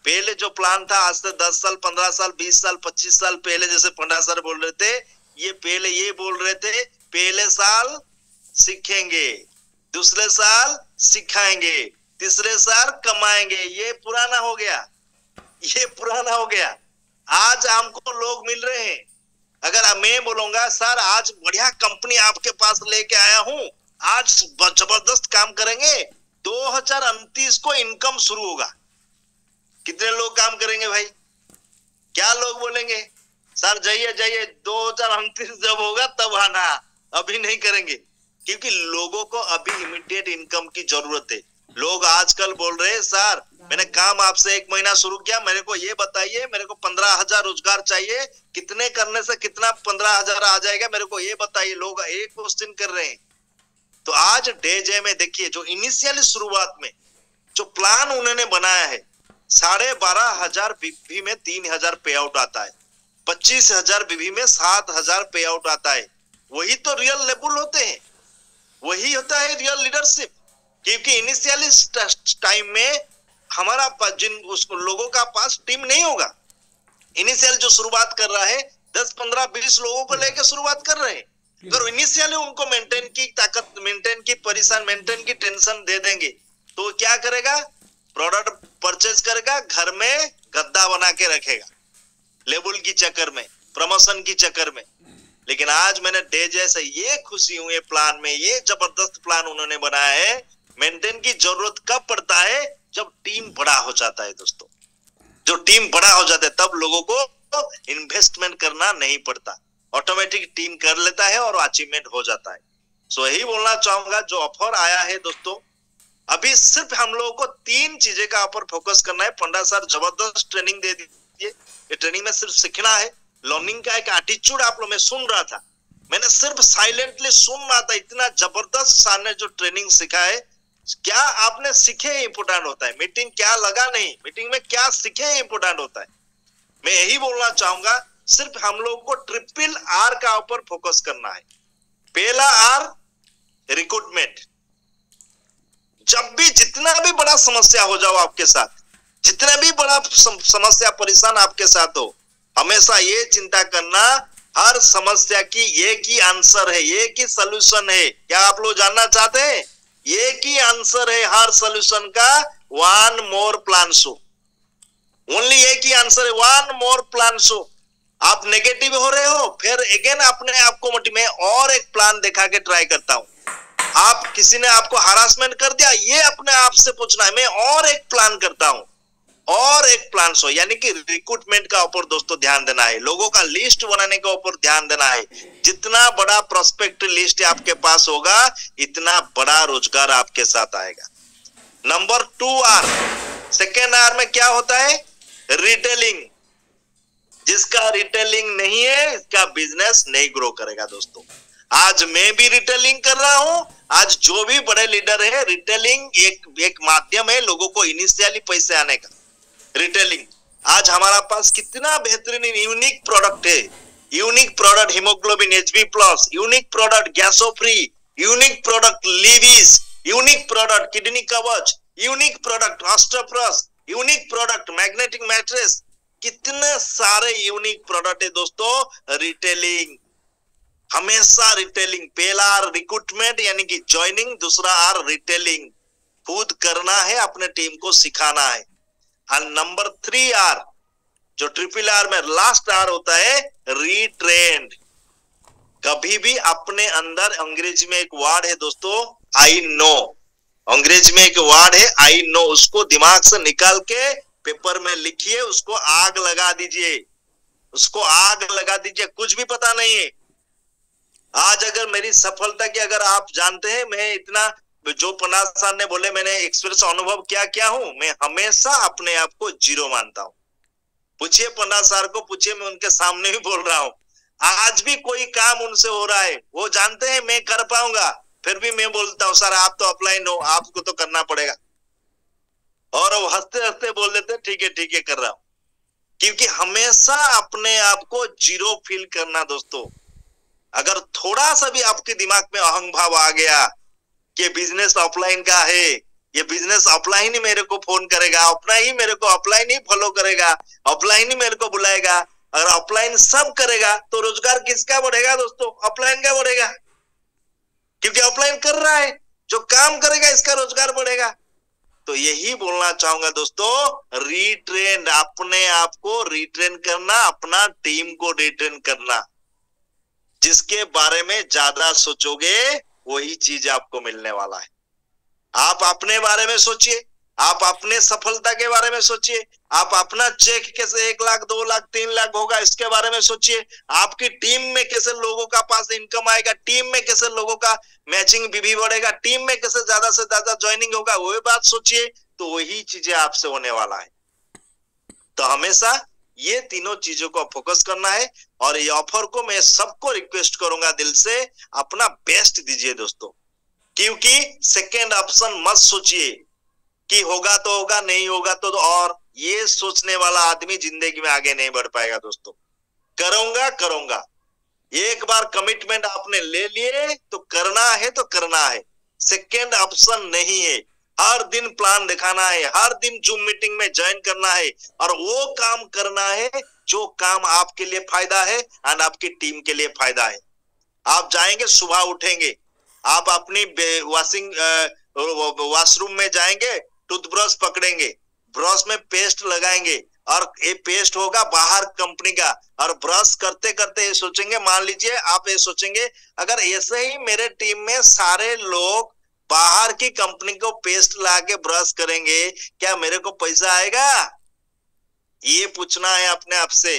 पहले जो प्लान था आज से 10 साल, 15 साल, 20 साल, 25 साल पहले, जैसे पंडा सर बोल रहे थे, ये पहले ये बोल रहे थे, पहले साल सीखेंगे, दूसरे साल सिखाएंगे, तीसरे साल कमाएंगे। ये पुराना हो गया, ये पुराना हो गया। आज हमको लोग मिल रहे हैं, अगर मैं बोलूंगा सर आज बढ़िया कंपनी आपके पास लेके आया हूं, आज जबरदस्त काम करेंगे, 2029 को इनकम शुरू होगा, कितने लोग काम करेंगे भाई? क्या लोग बोलेंगे सर जाइए जाइए 2029 जब होगा तब आना, अभी नहीं करेंगे। क्योंकि लोगों को अभी इमीडिएट इनकम की जरूरत है। लोग आजकल बोल रहे हैं सर मैंने काम आपसे 1 महीना शुरू किया, मेरे को ये बताइए, मेरे को 15,000 रोजगार चाहिए, कितने करने से कितना 15,000 आ जाएगा, मेरे को ये बताइए। लोग एक क्वेश्चन कर रहे हैं। तो आज डे में देखिए, जो इनिशियली शुरुआत में जो प्लान उन्होंने बनाया है, 12,500 बीबी में 3,000 पे आउट आता है, 25,000 बीबी में 7,000 पे आउट आता है। वही तो रियल लेवल होते हैं, वही होता है रियल लीडरशिप। क्योंकि इनिशियली टाइम में हमारा जिन उस लोगों का पास टीम नहीं होगा। इनिशियल जो शुरुआत कर रहा है 10, 15, 20 लोगों को लेकर शुरुआत कर रहे हैं। अगर इनिशियली उनको मेंटेन की ताकत, मेंटेन की परेशान, मेंटेन की टेंशन दे देंगे तो क्या करेगा? प्रोडक्ट परचेज करेगा, घर में गद्दा बना के रखेगा, लेबल की चक्कर में, प्रमोशन की चक्कर में। लेकिन आज मैंने डे जैसे ये खुशी हुई प्लान में, ये जबरदस्त प्लान उन्होंने बनाया है। मेंटेन की जरूरत कब पड़ता है? जब टीम बड़ा हो जाता है दोस्तों। जो टीम बड़ा हो जाता है तब लोगों को इन्वेस्टमेंट करना नहीं पड़ता, ऑटोमेटिक टीम कर लेता है और अचीवमेंट हो जाता है। सो यही बोलना चाहूंगा, जो ऑफर आया है दोस्तों, अभी सिर्फ हम लोगों को 3 चीजें का ऊपर फोकस करना है। पंडा सर जबरदस्त ट्रेनिंग दे दीजिए। ये ट्रेनिंग में सिर्फ सीखना है, लर्निंग का एक एटीट्यूड आप लोग में सुन रहा था, मैंने सिर्फ साइलेंटली सुन रहा था। इतना जबरदस्त सर ने जो ट्रेनिंग सिखा है, क्या आपने सीखे इंपोर्टेंट होता है, मीटिंग क्या लगा नहीं, मीटिंग में क्या सीखे इंपोर्टेंट होता है। मैं यही बोलना चाहूंगा, सिर्फ हम लोग को ट्रिपल आर का ऊपर फोकस करना है। पहला आर रिक्रूटमेंट। जब भी जितना भी बड़ा समस्या हो जाओ आपके साथ, जितना भी बड़ा समस्या परेशान आपके साथ हो, हमेशा ये चिंता करना हर समस्या की एक ही आंसर है, एक ही सोल्यूशन है। क्या आप लोग जानना चाहते हैं? एक ही आंसर है हर सोल्यूशन का, 1 मोर प्लान शो। ओनली एक ही आंसर है, 1 मोर प्लान शो। आप नेगेटिव हो रहे हो, फिर अगेन अपने आपको मैं और एक प्लान दिखा के ट्राई करता हूं। आप किसी ने आपको हरासमेंट कर दिया, ये अपने आप से पूछना है, मैं और एक प्लान करता हूं, और एक प्लान शो। यानी कि रिक्रूटमेंट का ऊपर दोस्तों ध्यान देना है, लोगों का लिस्ट बनाने के ऊपर ध्यान देना है। जितना बड़ा प्रोस्पेक्ट लिस्ट आपके पास होगा, इतना बड़ा रोजगार आपके साथ आएगा। नंबर 2 आर, सेकेंड आर में क्या होता है? रिटेलिंग। जिसका रिटेलिंग नहीं है, इसका बिजनेस नहीं ग्रो करेगा दोस्तों। आज मैं भी रिटेलिंग कर रहा हूं। आज जो भी बड़े लीडर है, रिटेलिंग एक माध्यम है लोगों को इनिशियली पैसे आने का। रिटेलिंग आज हमारा पास कितना बेहतरीन यूनिक प्रोडक्ट है। Unique product haemoglobin HB+, unique product Gaso free, unique product Livis, unique product kidney Kavach, unique product Osteopros, unique product magnetic mattress. कितने सारे यूनिक प्रोडक्ट है दोस्तों। रिटेलिंग, हमेशा रिटेलिंग। पहला आर रिक्रूटमेंट यानी कि ज्वाइनिंग, दूसरा आर रिटेलिंग। खुद करना है, अपने टीम को सिखाना है। और नंबर 3 आर, जो ट्रिपल आर में लास्ट आर होता है, रीट्रेंड। कभी भी अपने अंदर, अंग्रेजी में एक वर्ड है दोस्तों, आई नो। अंग्रेजी में एक वर्ड है आई नो, उसको दिमाग से निकाल के पेपर में लिखिए, उसको आग लगा दीजिए, उसको आग लगा दीजिए। कुछ भी पता नहीं है। आज अगर मेरी सफलता की अगर आप जानते हैं, मैं इतना जो पंडा साहब ने बोले, मैंने एक्सपीरियंस अनुभव क्या हूं, मैं हमेशा अपने आप को 0 मानता हूं। पूछिए पंडा साहब को, पूछिए, मैं उनके सामने भी बोल रहा हूं। आज भी कोई काम उनसे हो रहा है, वो जानते हैं मैं कर पाऊंगा, फिर भी मैं बोलता हूं सर आप तो अपलाइन हो, आपको तो करना पड़ेगा। और वो हंसते हंसते बोल देते ठीक है कर रहा हूं। क्योंकि हमेशा अपने आप को 0 फील करना दोस्तों। अगर थोड़ा सा भी आपके दिमाग में अहंभाव आ गया कि बिजनेस ऑफलाइन का है, ये बिजनेस ऑफलाइन ही मेरे को फोन करेगा, अपना ही मेरे को ऑफलाइन ही फॉलो करेगा, ऑफलाइन ही मेरे को बुलाएगा, अगर ऑफलाइन सब करेगा तो रोजगार किसका बढ़ेगा दोस्तों? ऑफलाइन का बढ़ेगा। क्योंकि ऑफलाइन कर रहा है, जो काम करेगा इसका रोजगार बढ़ेगा। तो यही बोलना चाहूंगा दोस्तों, रीट्रेन, अपने आप को रीट्रेन करना, अपना टीम को रीट्रेन करना। जिसके बारे में ज्यादा सोचोगे वही चीज आपको मिलने वाला है। आप अपने बारे में सोचिए, आप अपने सफलता के बारे में सोचिए, आप अपना चेक कैसे 1 लाख 2 लाख 3 लाख होगा इसके बारे में सोचिए, आपकी टीम में कैसे लोगों का पास इनकम आएगा, टीम में कैसे लोगों का मैचिंग भी बढ़ेगा, टीम में कैसे ज्यादा से ज्यादा ज्वाइनिंग होगा, वही बात सोचिए, तो वही चीजें आपसे होने वाला है। तो हमेशा ये तीनों चीजों को फोकस करना है। और ये ऑफर को मैं सबको रिक्वेस्ट करूंगा दिल से, अपना बेस्ट दीजिए दोस्तों, क्योंकि सेकेंड ऑप्शन मत सोचिए कि होगा तो होगा, नहीं होगा तो और ये सोचने वाला आदमी जिंदगी में आगे नहीं बढ़ पाएगा दोस्तों। करूंगा, एक बार कमिटमेंट आपने ले लिए तो करना है तो करना है, सेकेंड ऑप्शन नहीं है। हर दिन प्लान दिखाना है, हर दिन जूम मीटिंग में ज्वाइन करना है और वो काम करना है जो काम आपके लिए फायदा है और आपकी टीम के लिए फायदा है। आप जाएंगे, सुबह उठेंगे, आप अपनी वॉशरूम में जाएंगे, टूथब्रश पकड़ेंगे, ब्रश में पेस्ट लगाएंगे और ये पेस्ट होगा बाहर कंपनी का, और ब्रश करते करते ये सोचेंगे, मान लीजिए आप ये सोचेंगे अगर ऐसे ही मेरे टीम में सारे लोग बाहर की कंपनी को पेस्ट ला के ब्रश करेंगे, क्या मेरे को पैसा आएगा? ये पूछना है अपने आप से।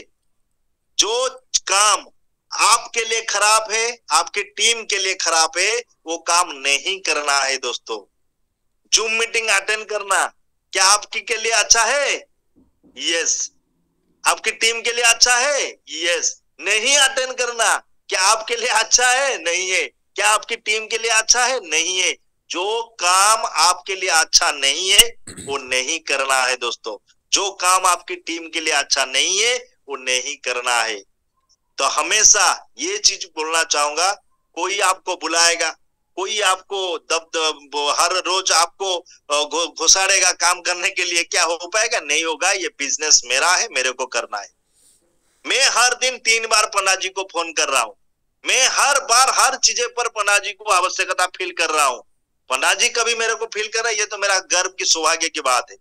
जो काम आपके लिए खराब है, आपकी टीम के लिए खराब है, वो काम नहीं करना है दोस्तों। जूम मीटिंग अटेंड करना क्या आपकी के लिए अच्छा है? यस। आपकी टीम के लिए अच्छा है? यस। नहीं अटेंड करना क्या आपके लिए अच्छा है? नहीं है। क्या आपकी टीम के लिए अच्छा है? नहीं है। जो काम आपके लिए अच्छा नहीं है वो नहीं करना है दोस्तों। जो काम आपकी टीम के लिए अच्छा नहीं है वो नहीं करना है। तो हमेशा ये चीज बोलना चाहूंगा, कोई आपको बुलाएगा, कोई आपको हर रोज आपको घुसाड़ेगा काम करने के लिए, क्या हो पाएगा? नहीं होगा। ये बिजनेस मेरा है, मेरे को करना है। मैं हर दिन 3 बार पंडा जी को फोन कर रहा हूं, मैं हर बार हर चीजें पर पंडा जी को आवश्यकता फील कर रहा हूं। पंडा जी कभी मेरे को फील कर रहा है, ये तो मेरा गर्व की सौभाग्य की बात है।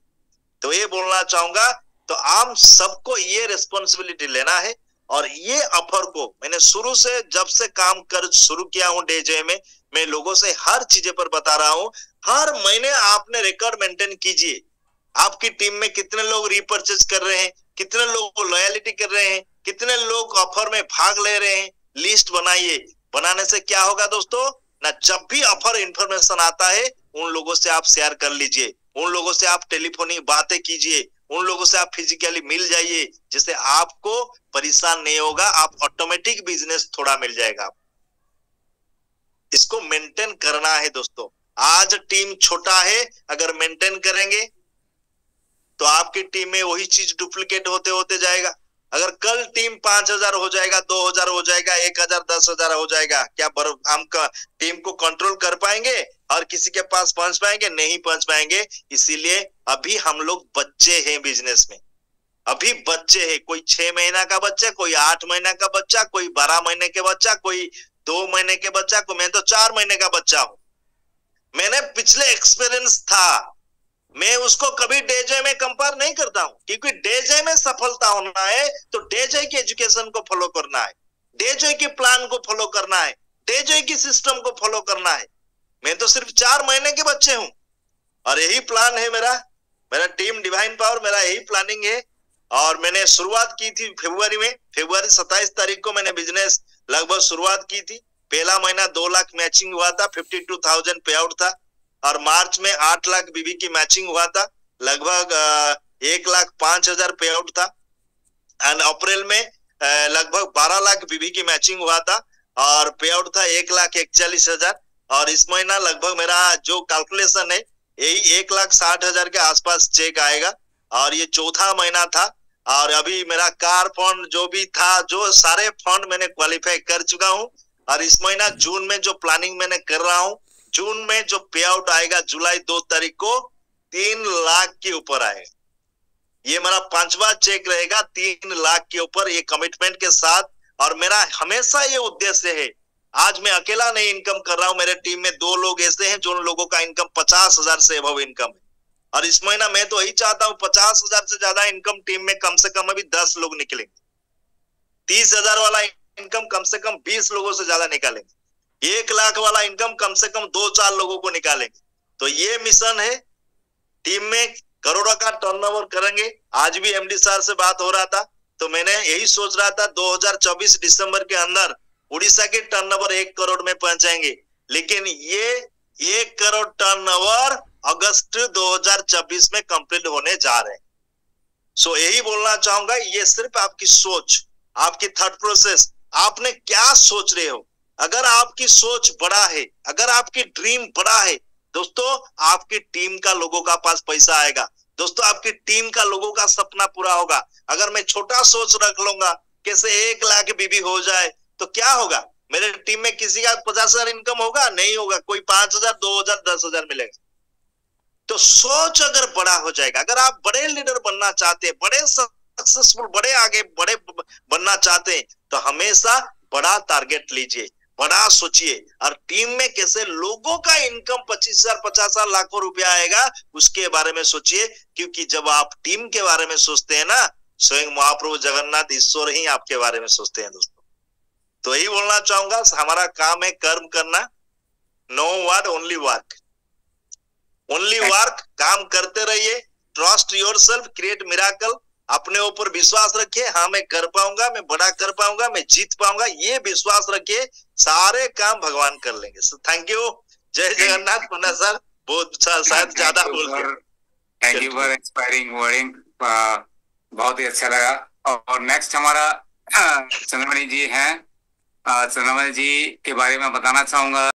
तो ये बोलना चाहूंगा, तो आप सबको ये रिस्पॉन्सिबिलिटी लेना है। और ये ऑफर को मैंने शुरू से जब से काम कर शुरू किया हूं डे में, मैं लोगों से हर चीजें पर बता रहा हूं। हर महीने आपने रिकॉर्ड मेंटेन कीजिए, आपकी टीम में कितने लोग रीपर्चेज कर रहे हैं, कितने लोग लॉयलिटी कर रहे हैं, कितने लोग ऑफर में भाग ले रहे हैं, लिस्ट बनाइए। बनाने से क्या होगा दोस्तों ना, जब भी ऑफर इंफॉर्मेशन आता है उन लोगों से आप शेयर कर लीजिए, उन लोगों से आप टेलीफोनिक बातें कीजिए, उन लोगों से आप फिजिकली मिल जाइए, जिससे आपको परेशान नहीं होगा, आप ऑटोमेटिक बिजनेस थोड़ा मिल जाएगा। इसको मेंटेन करना है दोस्तों। आज टीम छोटा है, अगर मेंटेन करेंगे तो आपकी टीम में वही चीज डुप्लीकेट होते होते जाएगा। अगर कल टीम 5000 हो जाएगा, 2000 हो जाएगा, 1000 10,000 हो जाएगा, क्या हम टीम को कंट्रोल कर पाएंगे और किसी के पास पहुंच पाएंगे? नहीं पहुंच पाएंगे। इसीलिए अभी हम लोग बच्चे हैं बिजनेस में, अभी बच्चे हैं। कोई 6 महीना का बच्चा, कोई 8 महीना का बच्चा, कोई 12 महीने के बच्चा, कोई 2 महीने के बच्चा, को मैं तो 4 महीने का बच्चा हूं। मैंने पिछले एक्सपीरियंस था, मैं उसको कभी डे में कंपेयर नहीं करता हूं, क्योंकि डे में सफलता होना है तो डे की एजुकेशन को फॉलो करना है, डे की प्लान को फॉलो करना है, डे की सिस्टम को फॉलो करना है। मैं तो सिर्फ 4 महीने के बच्चे हूं और यही प्लान है मेरा टीम डिवाइन पावर, मेरा यही प्लानिंग है। और मैंने शुरुआत की थी फरवरी में, फरवरी 27 तारीख को मैंने बिजनेस लगभग शुरुआत की थी। पहला महीना 2 लाख मैचिंग हुआ था, 52,000 पे आउट था। और मार्च में 8 लाख बीबी की मैचिंग हुआ था, लगभग 1,05,000 पे आउट था। एंड अप्रैल में लगभग 12 लाख बीबी की मैचिंग हुआ था और पे आउट था 1,41,000। और इस महीना लगभग मेरा जो कैलकुलेशन है यही 1,60,000 के आसपास चेक आएगा। और ये चौथा महीना था और अभी मेरा कार फंड जो भी था, जो सारे फंड मैंने क्वालिफाई कर चुका हूं। और इस महीना जून में जो प्लानिंग मैंने कर रहा हूं, जून में जो पे आउट आएगा जुलाई 2 तारीख को 3 लाख के ऊपर आएगा। ये मेरा 5वां चेक रहेगा 3 लाख के ऊपर, ये कमिटमेंट के साथ। और मेरा हमेशा ये उद्देश्य है, आज मैं अकेला नहीं इनकम कर रहा हूं, मेरे टीम में 2 लोग ऐसे हैं जो उन लोगों का इनकम 50,000 से अबव इनकम है। और इस महीना मैं तो यही चाहता हूँ 50,000 से ज्यादा इनकम टीम में कम से कम अभी 10 लोग निकलेंगे। 30,000 वाला इनकम कम से कम 20 लोगों से ज्यादा निकालेंगे। 1 लाख वाला इनकम कम से कम 2-4 लोगों को निकालेंगे। तो ये मिशन है। टीम में करोड़ों का टर्नओवर करेंगे। आज भी एमडी सर से बात हो रहा था, तो मैंने यही सोच रहा था 2024 दिसंबर के अंदर उड़ीसा के टर्नओवर 1 करोड़ में पहुंचाएंगे, लेकिन ये 1 करोड़ टर्नओवर अगस्त 2024 में कंप्लीट होने जा रहे हैं। सो यही बोलना चाहूंगा, ये सिर्फ आपकी सोच, आपकी थॉट प्रोसेस, आपने क्या सोच रहे हो। अगर आपकी सोच बड़ा है, अगर आपकी ड्रीम बड़ा है दोस्तों, आपकी टीम का लोगों का पास पैसा आएगा दोस्तों, आपकी टीम का लोगों का सपना पूरा होगा। अगर मैं छोटा सोच रख लूंगा कैसे 1 लाख बीबी हो जाए तो क्या होगा, मेरे टीम में किसी का 50,000 इनकम होगा? नहीं होगा। कोई 5,000, 2,000, 10,000 मिलेगा। तो सोच अगर बड़ा हो जाएगा, अगर आप बड़े लीडर बनना चाहते हैं, बड़े सक्सेसफुल, बड़े आगे बड़े बनना चाहते हैं, तो हमेशा बड़ा टारगेट लीजिए, बड़ा सोचिए, और टीम में कैसे लोगों का इनकम 25,000, 50,000, लाखों रुपया आएगा उसके बारे में सोचिए। क्योंकि जब आप टीम के बारे में सोचते हैं ना, स्वयं महाप्रभु जगन्नाथ ईश्वर ही आपके बारे में सोचते हैं दोस्तों। तो यही बोलना चाहूंगा, हमारा काम है कर्म करना। No word, only work. Only work. काम करते रहिए। Trust yourself, create miracle. अपने ऊपर विश्वास रखिए, हाँ मैं कर पाऊंगा, मैं बड़ा कर पाऊंगा, मैं जीत पाऊंगा, ये विश्वास रखिए। सारे काम भगवान कर लेंगे। So thank you. जय जगन्नाथ। पुनः सर बहुत शायद ज्यादा बोल गया। Thank you for inspiring wording, बहुत ही अच्छा लगा। और नेक्स्ट हमारा चंद्रमणि जी हैं। चंद्रमणि जी के बारे में बताना चाहूंगा